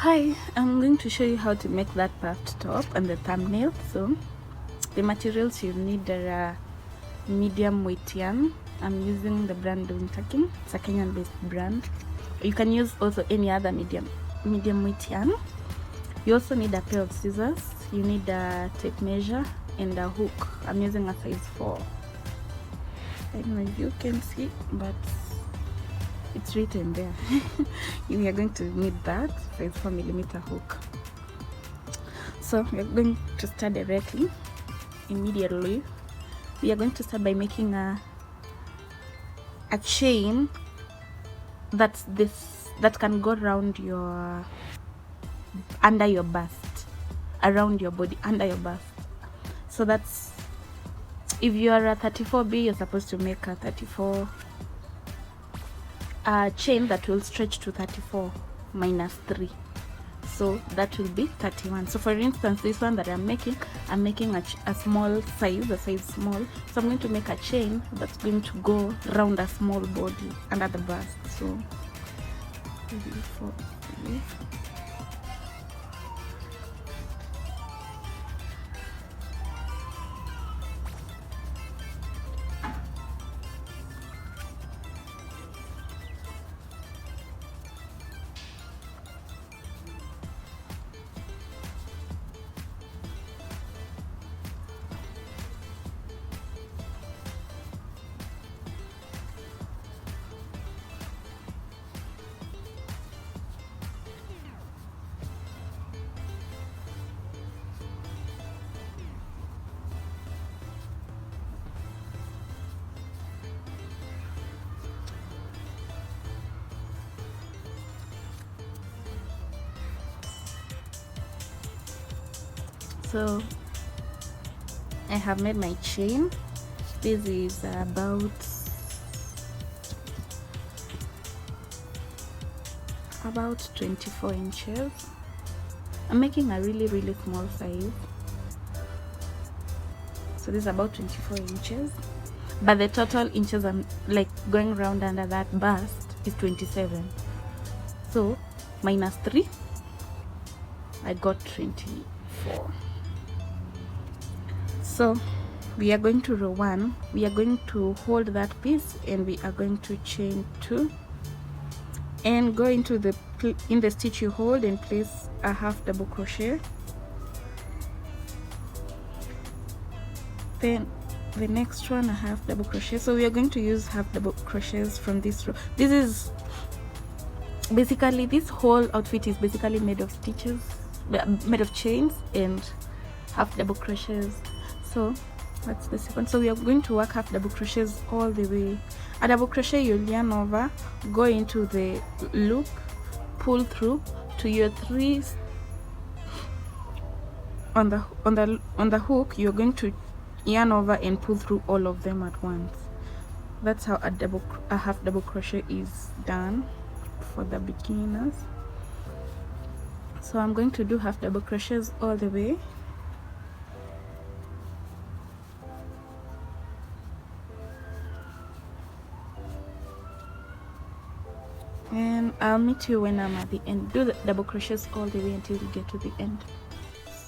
Hi, I'm going to show you how to make that puffed top and the thumbnail. So the materials you need are medium weight yarn. I'm using the brand Winter King. It's a Kenyan based brand. You can use also any other medium weight yarn. You also need a pair of scissors. You need a tape measure and a hook. I'm using a size 4. I don't know if you can see, but it's written there. We are going to need that size 4mm hook. So we are going to start directly. Immediately we are going to start by making a chain that can go around your under your bust, around your body, under your bust. So that's, if you are a 34B, you're supposed to make a 34 chain that will stretch to 34 minus 3, so that will be 31. So for instance, this one that I'm making a small size, a size small, so I'm going to make a chain that's going to go around a small body under the bust. So 3, 4, 3. So I have made my chain. This is about 24 inches. I'm making a really small size, so this is about 24 inches, but the total inches I'm like going around under that bust is 27. So minus 3, I got 24. So we are going to row 1. We are going to hold that piece and we are going to chain 2 and go into the stitch you hold and place a half double crochet. Then the next one, a half double crochet. So we are going to use half double crochets from this row. This is basically, this whole outfit is basically made of stitches, made of chains and half double crochets. So that's the second. So we are going to work half double crochets all the way. A double crochet, you'll yarn over, go into the loop, pull through to your 3 on the hook. You're going to yarn over and pull through all of them at once. That's how a half double crochet is done for the beginners. So I'm going to do half double crochets all the way. And I'll meet you when I'm at the end. Do the double crochets all the way until you get to the end.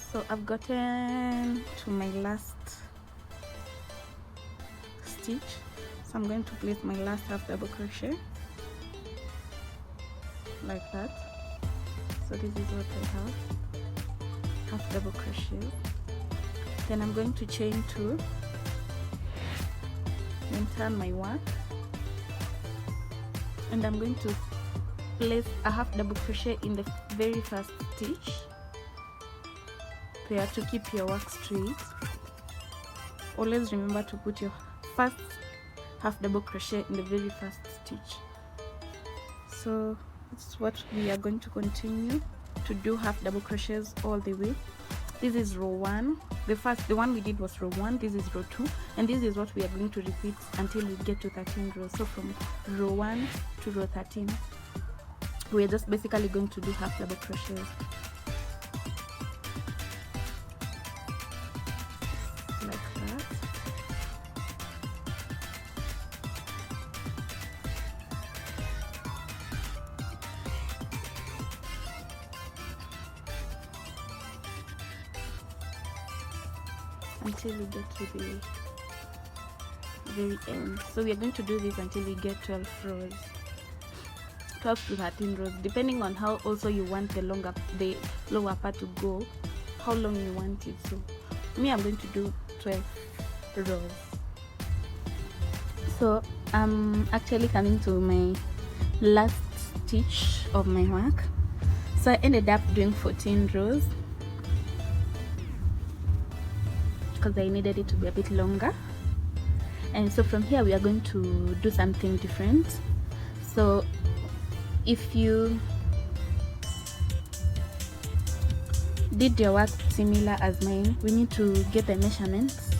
So I've gotten to my last stitch, so I'm going to place my last half double crochet like that. So this is what I have, half double crochet. Then I'm going to chain 2 and turn my work, and I'm going to place a half double crochet in the very first stitch there to keep your work straight. Always remember to put your first half double crochet in the very first stitch. So that's what we are going to continue to do, half double crochets all the way. This is row 1. The one we did was row 1. This is row 2, and this is what we are going to repeat until we get to 13 rows. So from row 1 to row 13, we are just basically going to do half double crochets like that. until we get to the very end. So we are going to do this until we get 12 rows, 12 to 13 rows, depending on how also you want the lower part to go, how long you want it. So me, I'm going to do 12 rows. So I'm actually coming to my last stitch of my work. So I ended up doing 14 rows because I needed it to be a bit longer. And so from here we are going to do something different. So if you did your work similar as mine, we need to get the measurements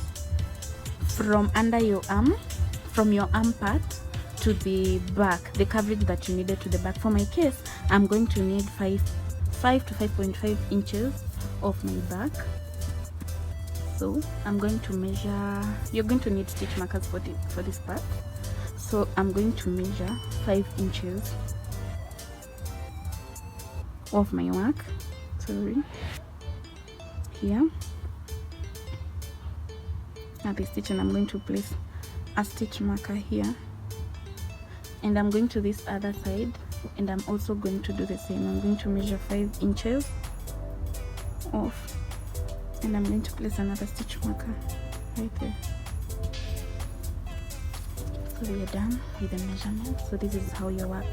from under your arm, from your arm part to the back, the coverage that you needed to the back. For my case, I'm going to need 5 to 5.5 inches of my back. So I'm going to measure, you're going to need stitch markers for this part. So I'm going to measure 5 inches of my work, sorry, here at the stitch, and I'm going to place a stitch marker here, and I'm going to this other side and I'm also going to do the same. I'm going to measure 5 inches off, and I'm going to place another stitch marker right there. So we are done with the measurement. So this is how your work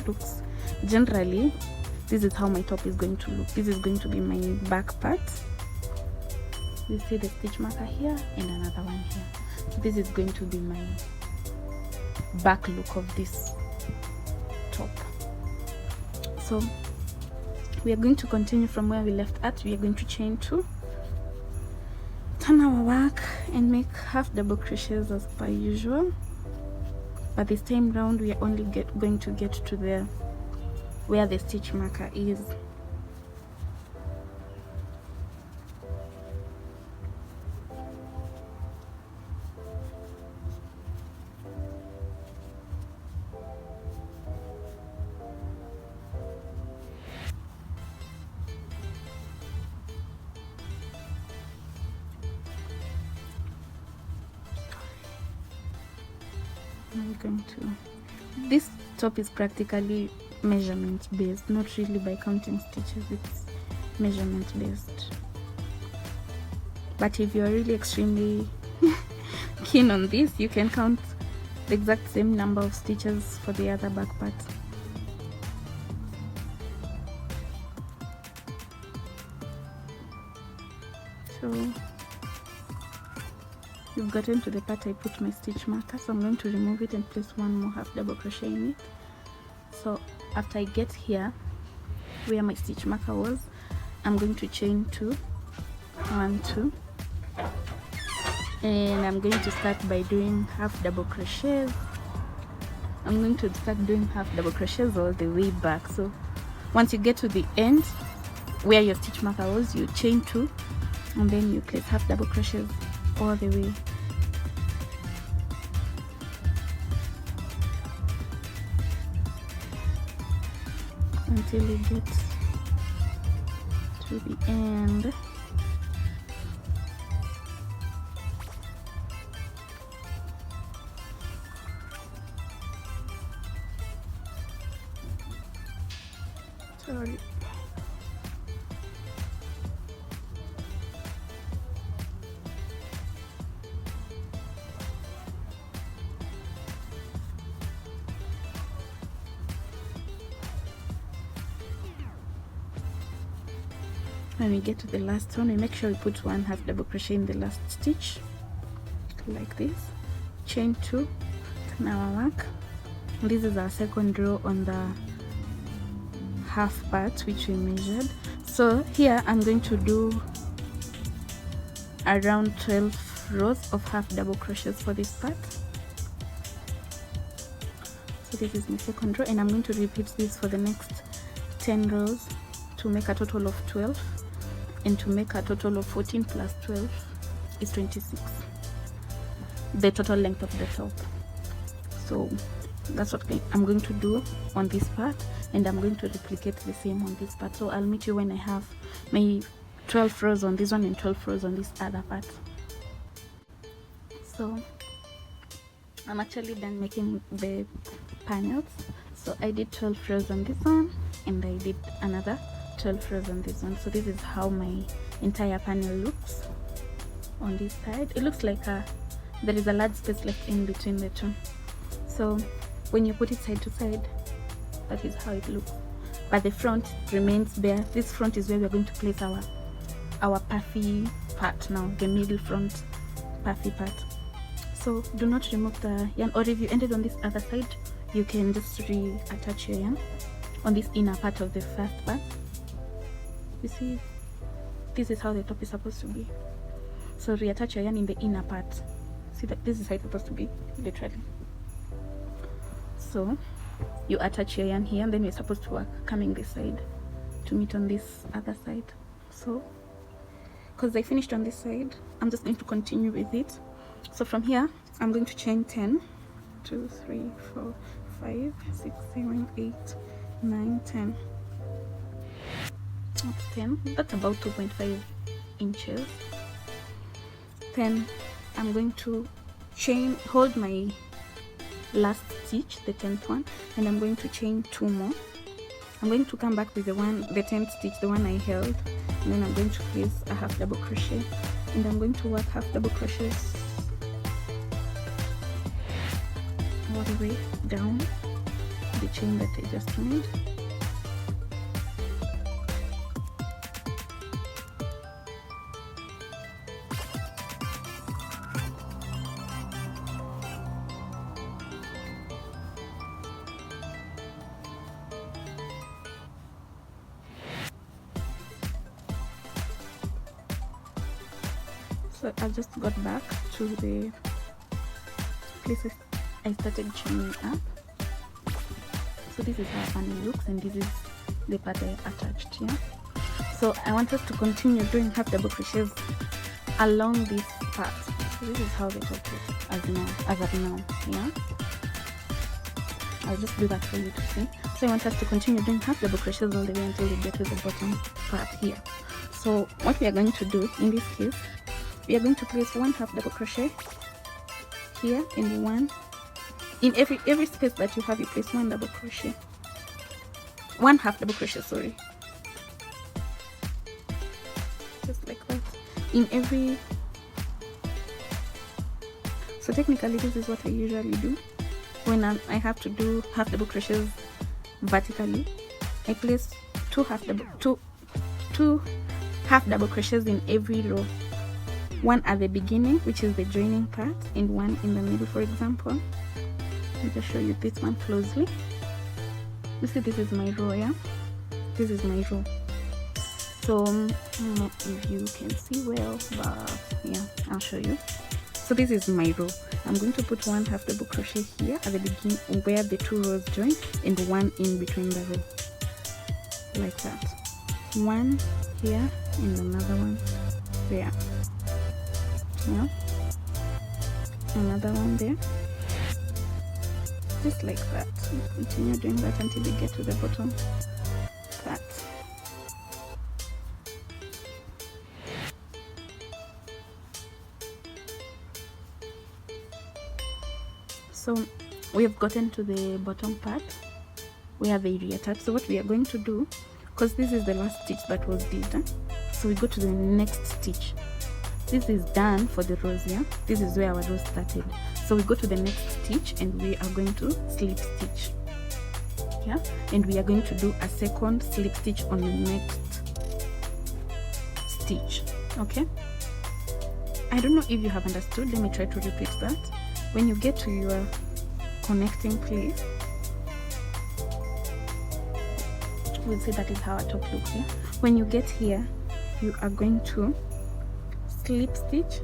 looks. Generally, this is how my top is going to look. This is going to be my back part. You see the stitch marker here and another one here. So this is going to be my back look of this top. So we are going to continue from where we left at. We are going to chain 2, turn our work and make half double crochets as per usual, but this time round we are only going to get to the where the stitch marker is. I'm going to, this top is practically measurement based, not really by counting stitches, it's measurement based. But if you're really extremely keen on this, you can count the exact same number of stitches for the other back part. So you've gotten to the part I put my stitch marker, so I'm going to remove it and place one more half double crochet in it. So after I get here where my stitch marker was, I'm going to chain 2, 1, 2, and I'm going to start by doing half double crochets. I'm going to start doing half double crochets all the way back. So once you get to the end where your stitch marker was, you chain 2 and then you place half double crochets all the way. Until you get to the end. Sorry. When we get to the last one, we make sure we put one half double crochet in the last stitch like this, chain 2, turn our work. This is our second row on the half part which we measured. So here I'm going to do around 12 rows of half double crochets for this part. So this is my second row, and I'm going to repeat this for the next 10 rows to make a total of 12, and to make a total of 14 plus 12 is 26, the total length of the top. So that's what I'm going to do on this part, and I'm going to replicate the same on this part. So I'll meet you when I have my 12 rows on this one and 12 rows on this other part. So I'm actually done making the panels. So I did 12 rows on this one, and I did another 12 rows on this one. So this is how my entire panel looks on this side. It looks like there is a large space left in between the two. So when you put it side to side, that is how it looks. But the front remains bare. This front is where we're going to place our puffy part now, the middle front puffy part. So do not remove the yarn, or if you ended on this other side, you can just reattach your yarn on this inner part of the first part. You see, this is how the top is supposed to be. So reattach your yarn in the inner part. See that this is how it's supposed to be, literally. So you attach your yarn here, and then you're supposed to work coming this side to meet on this other side. So because I finished on this side, I'm just going to continue with it. So from here, I'm going to chain 10, 2, 3, 4, 5, 6, 7, 8, 9, 10. That's 10. That's about 2.5 inches. Then I'm going to hold my last stitch, the 10th one, and I'm going to chain 2 more. I'm going to come back with the 10th stitch, the one I held, and then I'm going to place a half double crochet, and I'm going to work half double crochets all the way down the chain that I just made. So I just got back to the places I started chaining up. So this is how our panel looks, and this is the part I attached here. So I want us to continue doing half double crochets along this part. So this is how the top looks as of now. Yeah, I'll just do that for you to see. So I want us to continue doing half double crochets all the way until we get to the bottom part here. So what we are going to do in this case, we are going to place 1 half double crochet here, and 1 in every space that you have. You place 1 double crochet, 1 half double crochet, sorry, just like that in every. So technically this is what I usually do when I have to do half double crochets vertically. I place 2 half double crochets in every row, 1 at the beginning, which is the joining part, and 1 in the middle. For example, let me just show you this one closely. You see, this is my row. Yeah, this is my row. So I don't know if you can see well, but yeah, I'll show you. So this is my row. I'm going to put 1 half double crochet here at the beginning where the 2 rows join, and 1 in between the row, like that. 1 here and another one there. Yeah, another one there, just like that. We continue doing that until we get to the bottom part. So we have gotten to the bottom part where they reattach. So what we are going to do, because this is the last stitch that was did, so we go to the next stitch. This is done for the rows. Yeah, this is where our row started. So we go to the next stitch, and we are going to slip stitch. Yeah, and we are going to do a second slip stitch on the next stitch. Okay, I don't know if you have understood. Let me try to repeat that. When you get to your connecting place, we'll say that is how our top looks. Yeah, when you get here, you are going to slip stitch.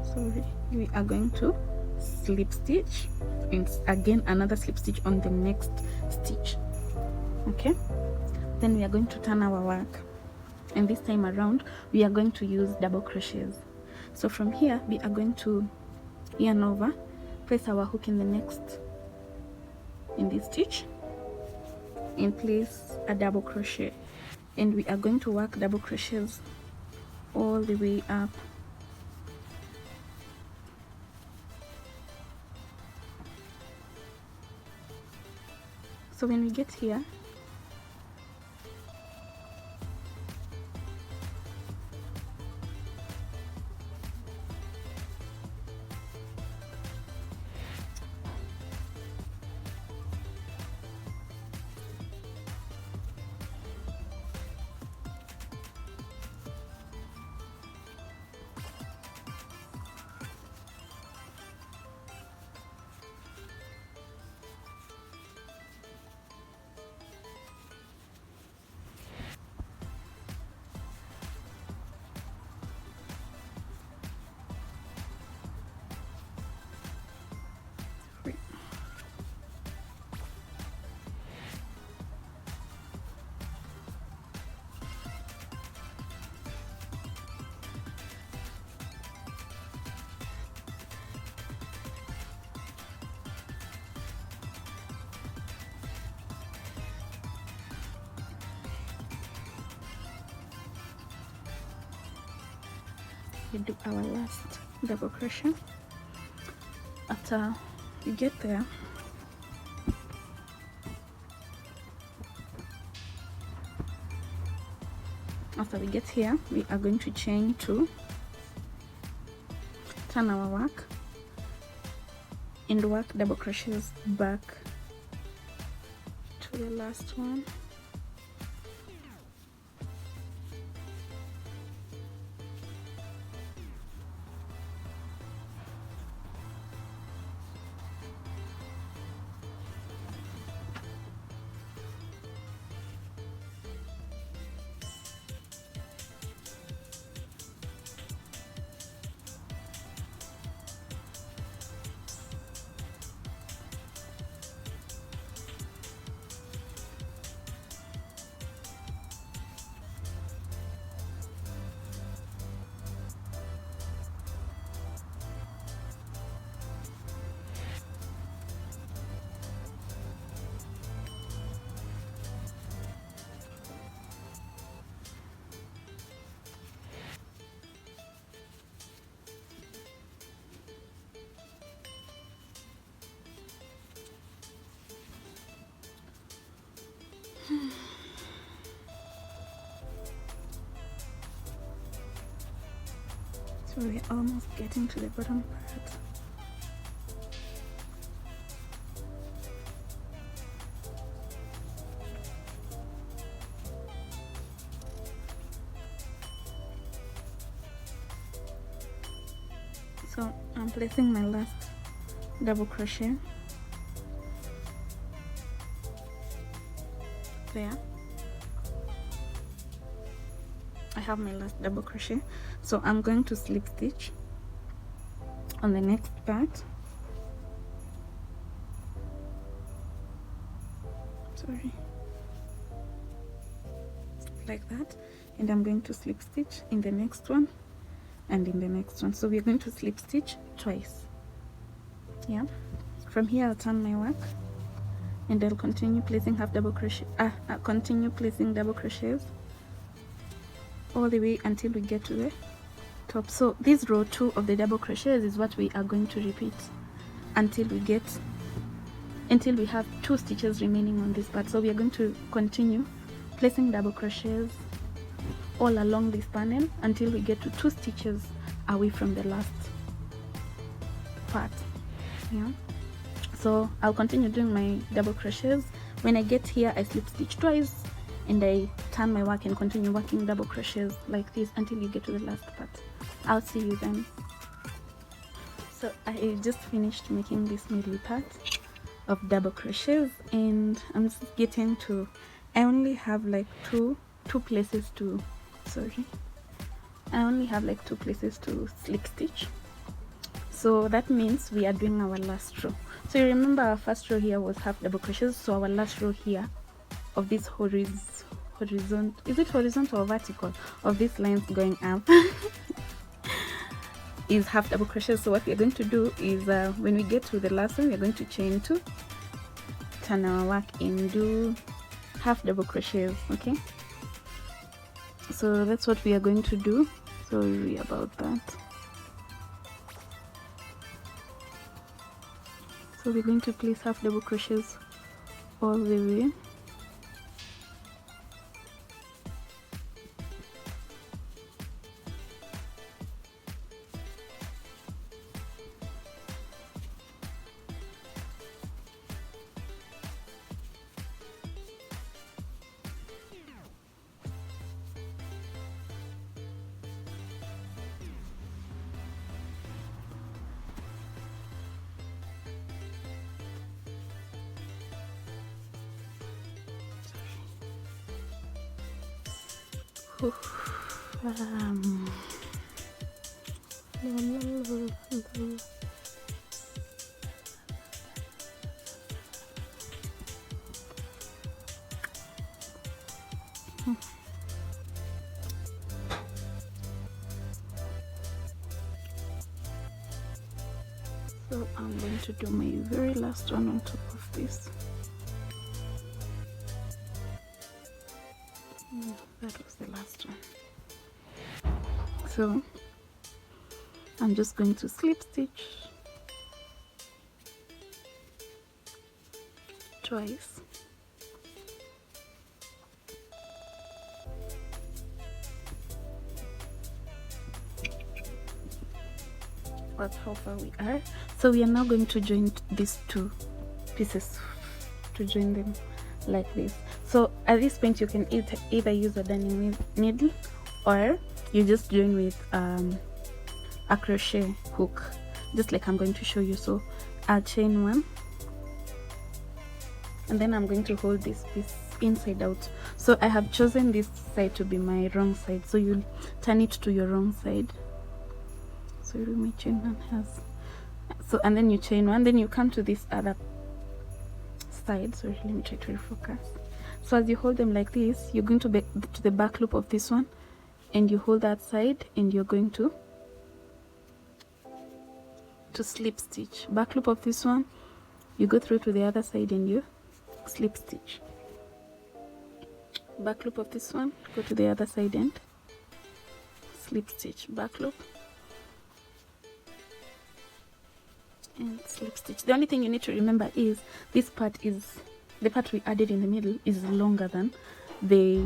Sorry, we are going to slip stitch, and again another slip stitch on the next stitch. Okay, then we are going to turn our work, and this time around we are going to use double crochets. So from here we are going to yarn over, place our hook in the next, in this stitch, and place a double crochet, and we are going to work double crochets all the way up So when we get here, we do our last double crochet. After we get there, after we get here, we are going to chain 2, turn our work, and work double crochets back to the last one. So we're almost getting to the bottom part. So I'm placing my last double crochet there. I have my last double crochet, so I'm going to slip stitch on the next part. Sorry, like that, and I'm going to slip stitch in the next one and in the next one. So we're going to slip stitch twice. Yeah, from here I'll turn my work and I'll continue placing half double crochet, continue placing double crochets all the way until we get to the top. So this row 2 of the double crochets is what we are going to repeat until we have 2 stitches remaining on this part. So we are going to continue placing double crochets all along this panel until we get to 2 stitches away from the last part. Yeah, so I'll continue doing my double crochets. When I get here, I slip stitch twice and I turn my work and continue working double crochets like this until you get to the last part. I'll see you then. So I just finished making this middle part of double crochets and I'm just getting to, I only have like two places to, I only have like 2 places to slip stitch. So that means we are doing our last row. So you remember our first row here was half double crochets, so our last row here of this horizontal, is it horizontal or vertical, of these lines going up is half double crochets. So what we're going to do is when we get to the last one, we're going to chain 2, turn our work and do half double crochets. Okay, so that's what we are going to do. Sorry about that. So we're going to place half double crochets all the way. So I'm going to do my very last one on top of this. That was the last one. So I'm just going to slip stitch twice. That's how far we are. So we are now going to join these two pieces, to join them like this. So at this point you can either use a darning needle, or you just join with a crochet hook, just like I'm going to show you. So I'll chain one, and then I'm going to hold this piece inside out. So I have chosen this side to be my wrong side, so you'll turn it to your wrong side. So you may chain one has, so, and then you chain one, then you come to this other side. Sorry, let me try to refocus. So as you hold them like this, you're going to be to the back loop of this one, and you hold that side, and you're going to slip stitch. Back loop of this one, you go through to the other side and you slip stitch. Back loop of this one, go to the other side and slip stitch. Back loop and slip stitch. The only thing you need to remember is this part is the part we added in the middle is longer than the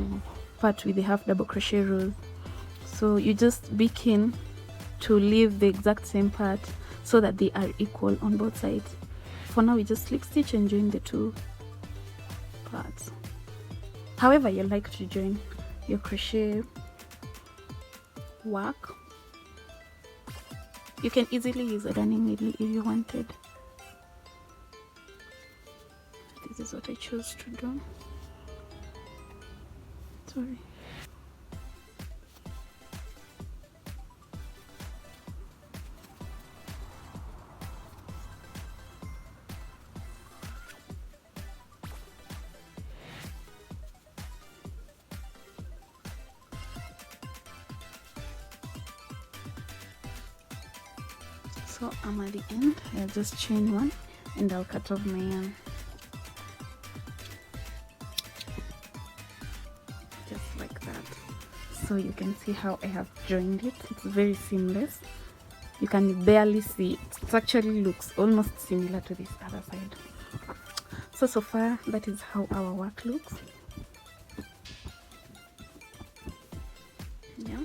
part with the half double crochet rows, so you just be keen to leave the exact same part so that they are equal on both sides. For now we just slip stitch and join the two parts. However you like to join your crochet work, you can easily use a darning needle if you wanted. This is what I chose to do. Sorry. So I'm at the end. I'll just chain one and I'll cut off my yarn. Just like that. So you can see how I have joined it. It's very seamless. You can barely see it. It actually looks almost similar to this other side. So far that is how our work looks. Yeah,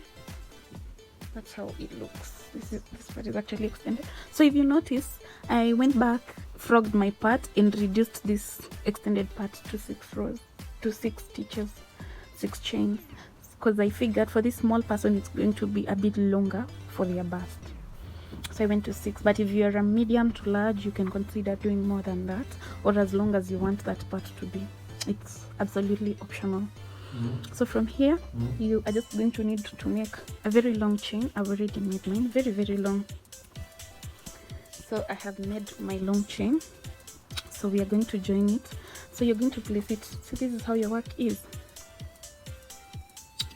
that's how it looks. This part is actually extended. So if you notice, I went back, frogged my part and reduced this extended part to 6 rows, to 6 stitches, 6 chains, because I figured for this small person it's going to be a bit longer for their bust. So I went to 6, but if you're a medium to large, you can consider doing more than that, or as long as you want that part to be. It's absolutely optional. So from here, you are just going to need to make a very long chain. I've already made mine very long. So I have made my long chain. So we are going to join it. So you're going to place it. So this is how your work is.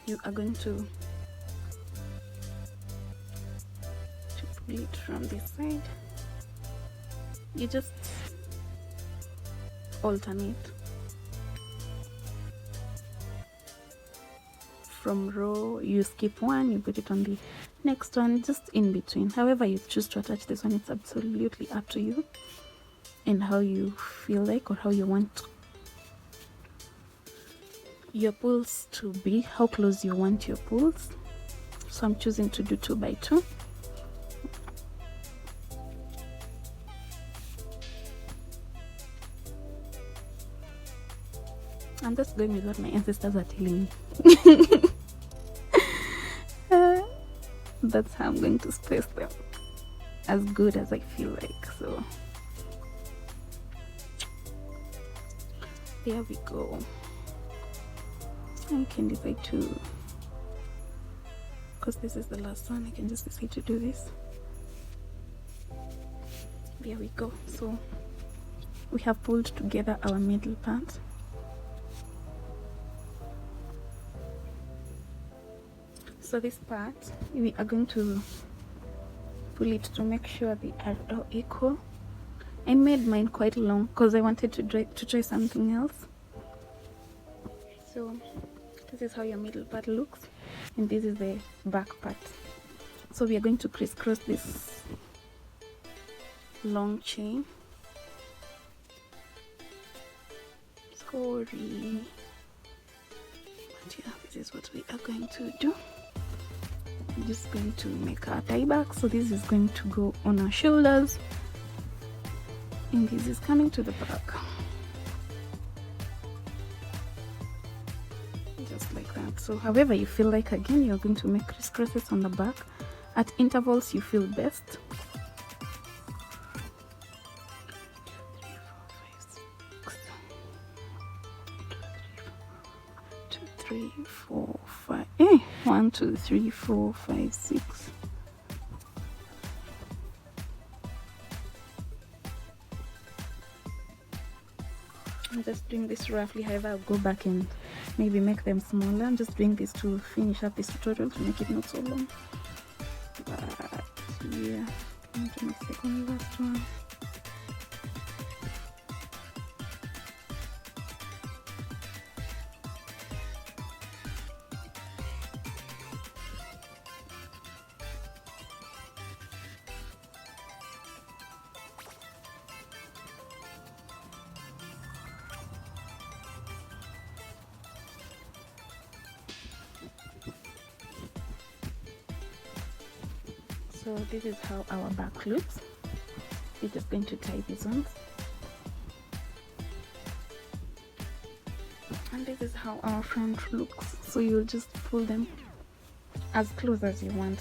You are going to pull it from this side. You just alternate from row. You skip one, you put it on the next one, just in between. However you choose to attach this one, it's absolutely up to you and how you feel like or how you want your pulls to be, how close you want your pulls. So I'm choosing to do 2 by 2. I'm just going with what my ancestors are telling me. That's how I'm going to space them, as good as I feel like. So there we go. I can decide to, because this is the last one, I can just decide to do this. There we go. So we have pulled together our middle part. So this part, we are going to pull it to make sure they are all equal. I made mine quite long because I wanted to try something else. So this is how your middle part looks, and this is the back part. So we are going to crisscross this long chain. Sorry, but yeah, this is what we are going to do. I'm just going to make our tie back. So this is going to go on our shoulders, and this is coming to the back, just like that. So however you feel like, again, you're going to make crisscrosses on the back at intervals you feel best. 3, 4, 5. 1, 2, 3, 4, 5, 6. I'm just doing this roughly. However, I'll go back and maybe make them smaller. I'm just doing this to finish up this tutorial, to make it not so long. But yeah, I'm doing the second last one. So this is how our back looks. We're just going to tie these ones, and this is how our front looks. So you'll just pull them as close as you want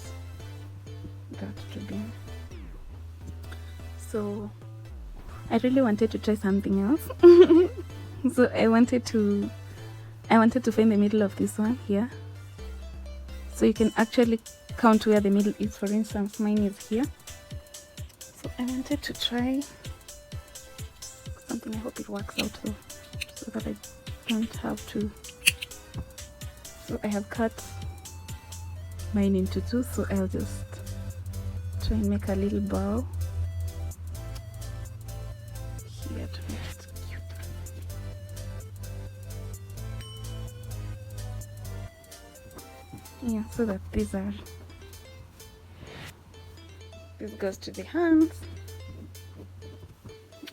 that to be. So I really wanted to try something else. So I wanted to find the middle of this one here, so you can actually count where the middle is. For instance, mine is here, so I wanted to try something. I hope it works out though, so that I don't have to. So I have cut mine into 2, so I'll just try and make a little bow here to make it cute. Yeah, so that this goes to the hands,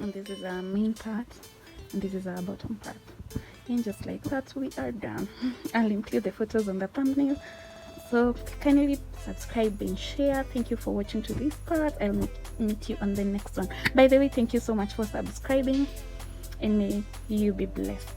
and this is our main part, and this is our bottom part, and just like that we are done. I'll include the photos on the thumbnail, so kindly subscribe and share. Thank you for watching to this part. I'll meet you on the next one. By the way, thank you so much for subscribing, and may you be blessed.